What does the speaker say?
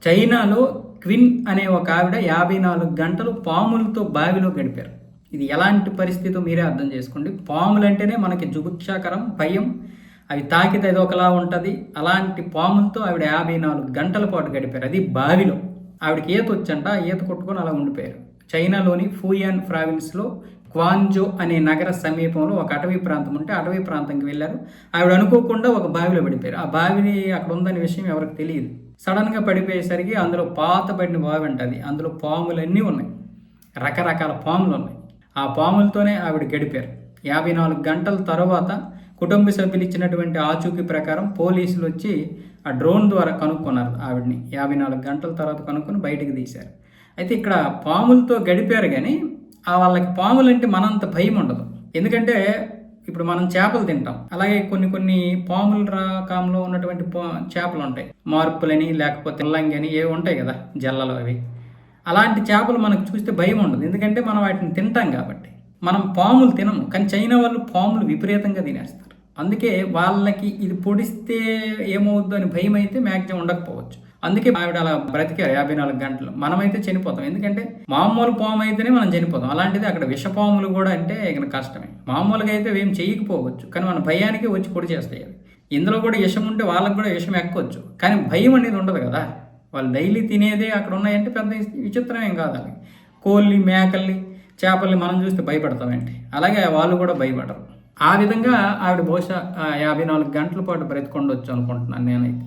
చైనాలో క్విన్ అనే ఒక ఆవిడ 54 గంటలు పాములతో బావిలో గడిపారు. ఇది ఎలాంటి పరిస్థితో మీరే అర్థం చేసుకోండి. పాములంటేనే మనకి జుగుప్సాకరం, భయం. అవి తాకితే అది ఒకలా ఉంటుంది. అలాంటి పాములతో ఆవిడ 54 గంటల పాటు గడిపారు. అది బావిలో. ఆవిడకి ఈత వచ్చంట. ఈత కొట్టుకొని అలా ఉండిపోయారు. చైనాలోని ఫూయాన్ ప్రావిన్స్లో క్వాంజో అనే నగర సమీపంలో ఒక అటవీ ప్రాంతం ఉంటే అటవీ ప్రాంతంకి వెళ్ళారు. ఆవిడ అనుకోకుండా ఒక బావిలో పడిపోయారు. ఆ బావిని అక్కడ ఉందనే విషయం ఎవరికి తెలియదు. సడన్గా పడిపోయేసరికి అందులో పాతబడిన బావి ఉంటుంది. అందులో పాములన్నీ ఉన్నాయి. రకరకాల పాములు ఉన్నాయి. ఆ పాములతోనే ఆవిడ గడిపారు. 54 గంటల తర్వాత కుటుంబ సభ్యులు ఇచ్చినటువంటి ఆచూకీ ప్రకారం పోలీసులు వచ్చి ఆ డ్రోన్ ద్వారా కనుక్కున్నారు ఆవిడని. 54 గంటల తర్వాత కనుక్కొని బయటికి తీశారు. అయితే ఇక్కడ పాములతో గడిపారు కానీ వాళ్ళకి పాములంటే మనంత భయం ఉండదు. ఎందుకంటే ఇప్పుడు మనం చేపలు తింటాం. అలాగే కొన్ని పాముల రకంలో ఉన్నటువంటి చేపలు ఉంటాయి. మార్పులని లేకపోతే ముల్లంగి అని ఏవి ఉంటాయి కదా, జల్లలు అవి. అలాంటి చేపలు మనకు చూస్తే భయం ఉండదు. ఎందుకంటే మనం వాటిని తింటాం కాబట్టి. మనం పాములు తినము. కానీ చైనా వాళ్ళు పాములు విపరీతంగా తినేస్తారు. అందుకే వాళ్ళకి ఇది పొడిస్తే ఏమవుద్దు అని భయం అయితే మ్యాక్సిమం ఉండకపోవచ్చు. అందుకే ఆవిడ అలా బ్రతికారు 54 గంటలు. మనమైతే చనిపోతాం. ఎందుకంటే మామూలు పాము అయితేనే మనం చనిపోతాం. అలాంటిది అక్కడ విషపాములు కూడా అంటే ఇక కష్టమే. మామూలుగా అయితే ఏం చేయకపోవచ్చు, కానీ మన భయానికి వచ్చి పొడి చేస్తాయి అవి. ఇందులో కూడా విషం ఉంటే వాళ్ళకి కూడా విషం ఎక్కొచ్చు, కానీ భయం అనేది ఉండదు కదా. వాళ్ళు డైలీ తినేదే అక్కడ ఉన్నాయంటే పెద్ద విచిత్రం ఏం కాదు. అవి కోళ్ళి, మేకల్ని, చేపల్ని మనం చూస్తే భయపడతామేంటి, అలాగే వాళ్ళు కూడా భయపడరు. ఆ విధంగా ఆవిడ బహుశా 54 గంటల పాటు బ్రతికొండొచ్చు అనుకుంటున్నాను నేనైతే.